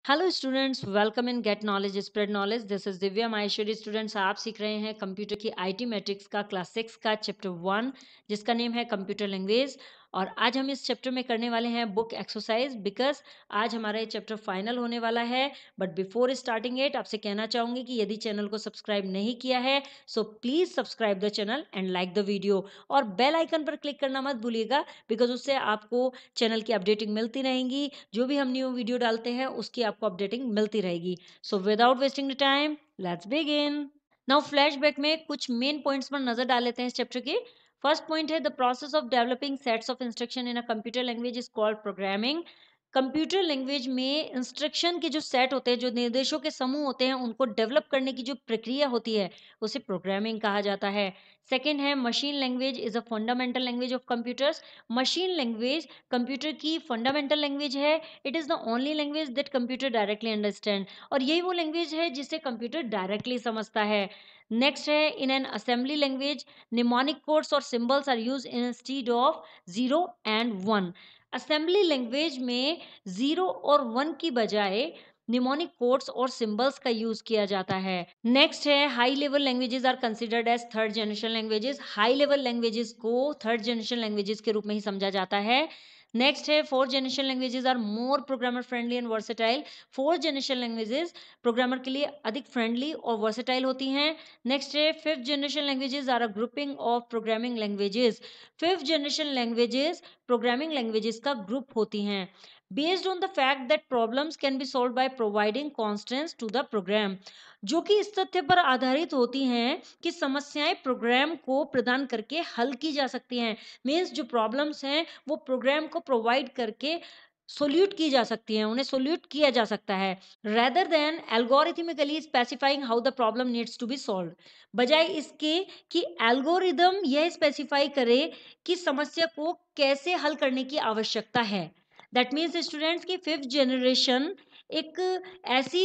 Hello students, welcome in get knowledge spread knowledge. This is Divya Maheshwari. Students, आप सीख रहे हैं कंप्यूटर की आईटी मैट्रिक्स का क्लास 6 का चैप्टर 1, जिसका नेम है कंप्यूटर लैंग्वेज। और आज हम इस चैप्टर में करने वाले हैं बुक एक्सरसाइज, बिकॉज आज हमारा ये चैप्टर फाइनल होने वाला है। बट बिफोर स्टार्टिंग इट, आपसे कहना चाहूंगी कि यदि चैनल को सब्सक्राइब नहीं किया है so please subscribe the channel and like the video, और बेल आइकन पर क्लिक करना मत भूलिएगा, बिकॉज उससे आपको चैनल की अपडेटिंग मिलती रहेंगी। जो भी हम न्यू वीडियो डालते हैं उसकी आपको अपडेटिंग मिलती रहेगी। So without wasting the time, let's begin. Now flashback में कुछ मेन पॉइंट्स पर नजर डाल लेते हैं इस चैप्टर के। फर्स्ट पॉइंट है the process of developing sets of instruction in a computer language is called programming. Computer language में इंस्ट्रक्शन के जो सेट होते हैं, जो निर्देशों के समूह होते हैं, उनको डेवलप करने की जो प्रक्रिया होती है उसे प्रोग्रामिंग कहा जाता है। सेकेंड है machine language is a fundamental language of computers. Machine language computer की फंडामेंटल लैंग्वेज है। It is the only language that computer directly understand, और यही वो लैंग्वेज है जिसे कंप्यूटर डायरेक्टली समझता है। नेक्स्ट है in an assembly language mnemonic codes और symbols are use instead of 0 and 1। Assembly language में 0 और 1 की बजाय निमोनिक कोड्स और सिंबल्स का यूज किया जाता है। नेक्स्ट है high level languages are considered as third generation languages. High level languages को थर्ड जनरेशन लैंग्वेजेस के रूप में ही समझा जाता है। नेक्स्ट है fourth generation languages are more programmer friendly and versatile. Fourth generation languages programmer के लिए अधिक फ्रेंडली और वर्सेटाइल होती हैं। नेक्स्ट है fifth generation languages are a grouping of programming languages. Fifth generation languages programming languages का group होती हैं based on the fact that problems can be solved by providing constants to the program, जो कि इस तथ्य पर आधारित होती हैं कि समस्याएं प्रोग्राम को प्रदान करके हल की जा सकती हैं। मीन्स जो प्रॉब्लम्स हैं वो प्रोग्राम को प्रोवाइड करके सोल्यूट की जा सकती हैं, उन्हें सोल्यूट किया जा सकता है, rather than algorithmically specifying how the problem needs to be solve. बजाय इसके कि एल्गोरिदम यह स्पेसिफाई करे कि समस्या को कैसे हल करने की आवश्यकता है। दैट मीन्स स्टूडेंट्स की फिफ्थ जनरेशन एक ऐसी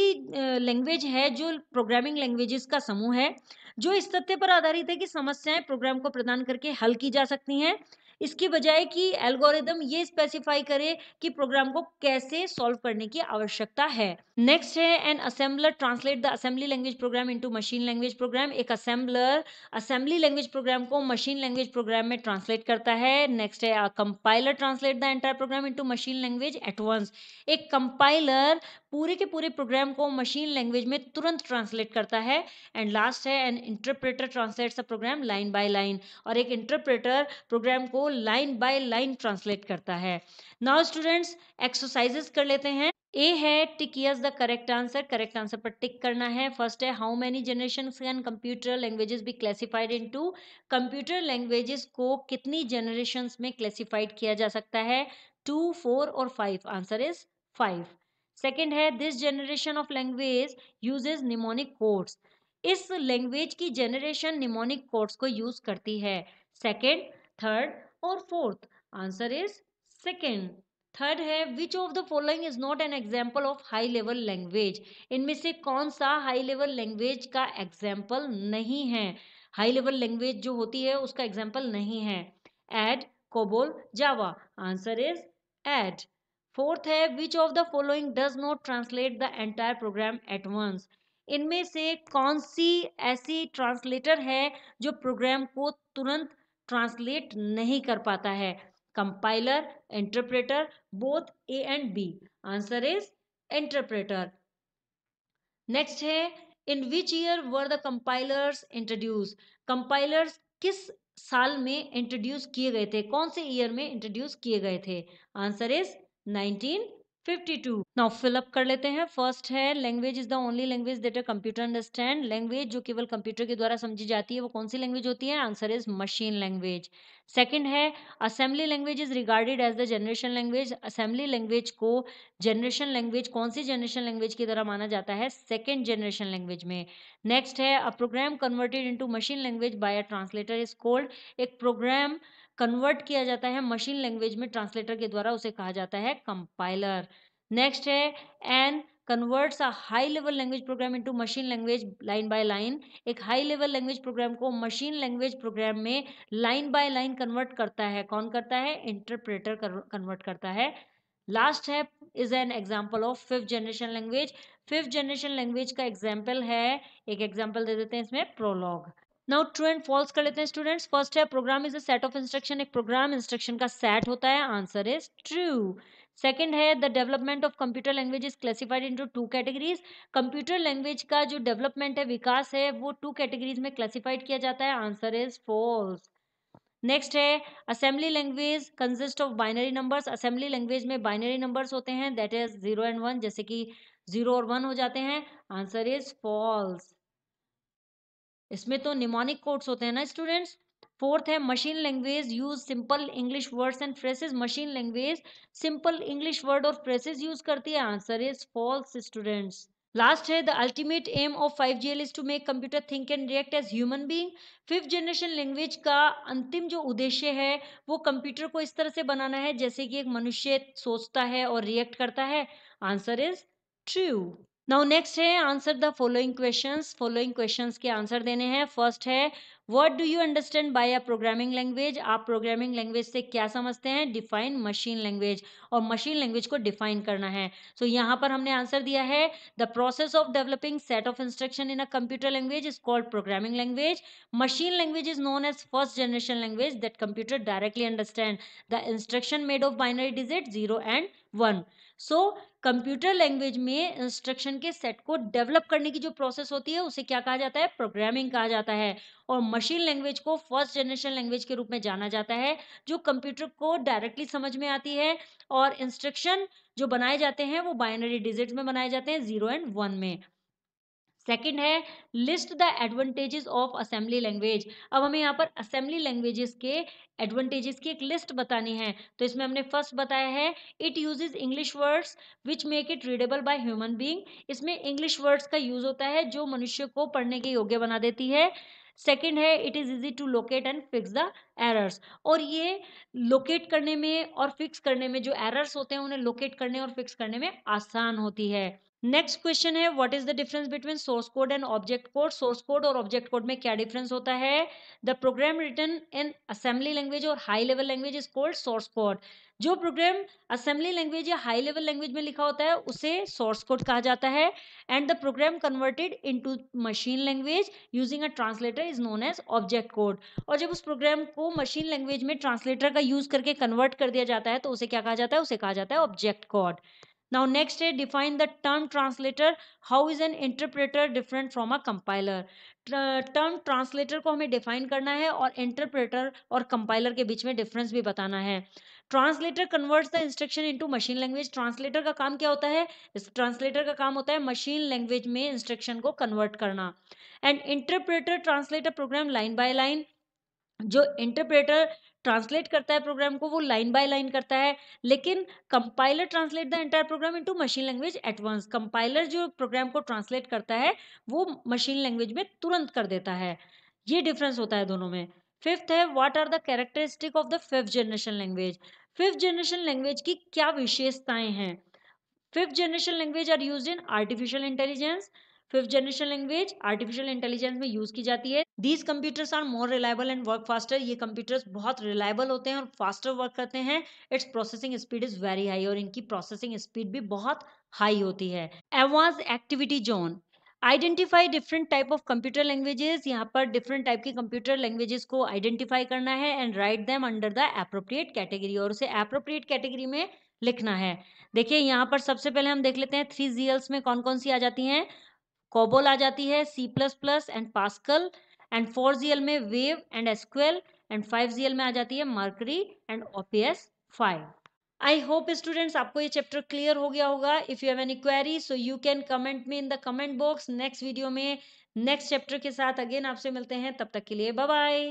लैंग्वेज है जो प्रोग्रामिंग लैंग्वेजेस का समूह है, जो इस तथ्य पर आधारित है कि समस्याएं प्रोग्राम को प्रदान करके हल की जा सकती हैं, इसकी बजाय कि एल्गोरिदम ये स्पेसिफाई करे कि प्रोग्राम को कैसे सॉल्व करने की आवश्यकता है। नेक्स्ट है an assembler translate the assembly language program into machine language program. एक असेंबलर असेंबली लैंग्वेज प्रोग्राम को मशीन लैंग्वेज प्रोग्राम में ट्रांसलेट करता है। नेक्स्ट है compiler translate the entire program into machine language at once. एक compiler पूरे के पूरे प्रोग्राम को मशीन लैंग्वेज में तुरंत ट्रांसलेट करता है। एंड लास्ट है N interpreter translates the program line by line, और एक इंटरप्रेटर प्रोग्राम को लाइन बाय लाइन ट्रांसलेट करता है। नाउ स्टूडेंट्स, एक्सरसाइजेस कर लेते हैं। ए है tick yes the correct answer. Correct answer पर टिक करना है। फर्स्ट है how many generation can computer languages be classified into. Computer languages को कितनी जनरेशंस में क्लासिफाइड किया जा सकता है? 2, 4 और 5। Answer is 5। सेकेंड है this generation of language uses mnemonic codes. इस लैंग्वेज की जनरेशन निमोनिक कोड्स को यूज करती है। सेकेंड, थर्ड और fourth. Answer is second. Third है which of the following is not an example of high level language. इनमें से कौन सा हाई लेवल लैंग्वेज का एग्जाम्पल नहीं है? हाई लेवल लैंग्वेज जो होती है उसका एग्जाम्पल नहीं है। ADD, COBOL, Java. Answer is ADD. Fourth है which of the following does not translate the entire program at once. इनमें से कौन सी ऐसी ट्रांसलेटर है जो प्रोग्राम को तुरंत ट्रांसलेट नहीं कर पाता है? Compiler, interpreter, both A and B. Answer is interpreter. Next है in which year were the compilers introduce. Compilers किस साल में इंट्रोड्यूस किए गए थे? कौन से ईयर में इंट्रोड्यूस किए गए थे? Answer is 1952। नाउ फिलअप कर लेते हैं। फर्स्ट है language is the only language that a computer understand. Language जो केवल कंप्यूटर के द्वारा समझी जाती है वो कौन सी लैंग्वेज होती है? Answer is machine language. Second है assembly language is regarded as the generation language. Assembly language को जनरेशन लैंग्वेज, कौन सी जनरेशन लैंग्वेज की तरह माना जाता है? सेकेंड जनरेशन लैंग्वेज में। नेक्स्ट है a program converted into machine language by a translator is called. एक प्रोग्राम कन्वर्ट किया जाता है मशीन लैंग्वेज में ट्रांसलेटर के द्वारा, उसे कहा जाता है कंपाइलर। नेक्स्ट है an converts a high level language program into machine language line by line. एक हाई लेवल लैंग्वेज प्रोग्राम को मशीन लैंग्वेज प्रोग्राम में लाइन बाय लाइन कन्वर्ट करता है। कौन करता है? इंटरप्रेटर कन्वर्ट करता है। लास्ट है is an example of fifth generation language. Fifth generation language का एग्जाम्पल है, एक एग्जाम्पल दे देते हैं इसमें, Prolog. Now true and false कर लेते हैं स्टूडेंट्स। फर्स्ट है program is a set of instruction, एक प्रोग्राम इंस्ट्रक्शन का सेट होता है, आंसर इज ट्रू। सेकंड है the development of computer language is classified into two categories, computer language का जो डेवलपमेंट है, विकास है, वो टू कैटेगरीज में क्लासिफाइड किया जाता है, आंसर इज फॉल्स। नेक्स्ट है assembly language consist of binary numbers, assembly language में बाइनरी नंबर्स होते हैं, दैट इज 0 एंड 1, जैसे कि 0 और 1 हो जाते हैं, आंसर इज फॉल्स। इसमें तो निमोनिक कोड्स होते हैं ना स्टूडेंट्स। फोर्थ है machine language use simple English words and phrases, machine language simple English word और फ्रेसेस यूज करती है, answer is false students. Last है the ultimate aim of 5GL is to make computer think and react as human being, fifth generation language का अंतिम जो उद्देश्य है वो कंप्यूटर को इस तरह से बनाना है जैसे कि एक मनुष्य सोचता है और रिएक्ट करता है, answer is true. Now next है answer the following questions, following questions के आंसर देने हैं। फर्स्ट है what do you understand by a programming language, आप प्रोग्रामिंग लैंग्वेज से क्या समझते हैं, डिफाइन मशीन लैंग्वेज, और मशीन लैंग्वेज को डिफाइन करना है। सो यहाँ पर हमने आंसर दिया है the process of developing set of instruction in a computer language is called programming language, machine language is known as first generation language that computer directly understand the instruction made of binary digit 0 and 1। So computer language में instruction के set को develop करने की जो process होती है उसे क्या कहा जाता है, प्रोग्रामिंग कहा जाता है। और मशीन लैंग्वेज को फर्स्ट जनरेशन लैंग्वेज के रूप में जाना जाता है जो कंप्यूटर को डायरेक्टली समझ में आती है, और इंस्ट्रक्शन जो बनाए जाते हैं वो बाइनरी डिजिट्स में बनाए जाते हैं, 0 एंड 1 में। सेकंड है list the advantages of assembly language, अब हमें यहाँ पर असेंबली लैंग्वेजेस के एडवांटेजेस की एक लिस्ट बतानी है। तो इसमें हमने फर्स्ट बताया है it uses English words which make it readable by human being, इसमें इंग्लिश वर्ड्स का यूज होता है जो मनुष्य को पढ़ने के योग्य बना देती है। सेकंड है it is easy to locate and fix the errors, और ये लोकेट करने में और फिक्स करने में, जो एरर्स होते हैं उन्हें लोकेट करने और फिक्स करने में आसान होती है। नेक्स्ट क्वेश्चन है what is the difference between source code and object code, source code और ऑब्जेक्ट कोड में क्या डिफरेंस होता है, the program written in assembly language और high level language is called source code, जो प्रोग्राम असेंबली लैंग्वेज या high level language में लिखा होता है उसे सोर्स कोड कहा जाता है, and the program converted into machine language using a translator is known as object code, और जब उस प्रोग्राम को मशीन लैंग्वेज में ट्रांसलेटर का यूज करके कन्वर्ट कर दिया जाता है तो उसे क्या कहा जाता है, उसे कहा जाता है ऑब्जेक्ट कोड। Now next है define the term translator. How is an interpreter different from a compiler? Term translator को हमें डिफाइन करना है और इंटरप्रेटर और कंपाइलर के बीच में डिफरेंस भी बताना है। Translator converts the instruction into machine language, translator का काम क्या होता है, इस ट्रांसलेटर का काम होता है मशीन लैंग्वेज में इंस्ट्रक्शन को कन्वर्ट करना। And interpreter translate a program line by line, जो इंटरप्रेटर ट्रांसलेट करता है प्रोग्राम को वो लाइन बाय लाइन करता है, लेकिन compiler translate the entire program into machine language at once, compiler जो प्रोग्राम को ट्रांसलेट करता है वो मशीन लैंग्वेज में तुरंत कर देता है, ये डिफरेंस होता है दोनों में। फिफ्थ है what are the characteristic of the fifth generation language, fifth generation language की क्या विशेषताएं हैं। Fifth generation language are used in artificial intelligence, fifth generation language artificial intelligence में यूज की जाती है। These computers are more reliable and work faster, ये computers बहुत रिलायबल होते हैं और फास्टर वर्क करते हैं। Its processing speed is very high, और इनकी प्रोसेसिंग स्पीड भी बहुत हाई होती है। Advance activity zone, identify different type of computer languages, यहाँ पर डिफरेंट टाइप की कंप्यूटर लैंग्वेजेस को आइडेंटिफाई करना है and write them under the appropriate category, और उसे एप्रोप्रिएट कैटेगरी में लिखना है। देखिए यहाँ पर सबसे पहले हम देख लेते हैं 3GLs में कौन कौन सी आ जाती हैं। कोबोल आ जाती है, C++ and pascal, and 4GL में wave and SQL, and 5GL में आ जाती है mercury and OPS5। I hope students आपको ये चैप्टर क्लियर हो गया होगा। If you have any query so you can comment me in the comment box. Next video में नेक्स्ट चैप्टर के साथ अगेन आपसे मिलते हैं, तब तक के लिए बाय बाय।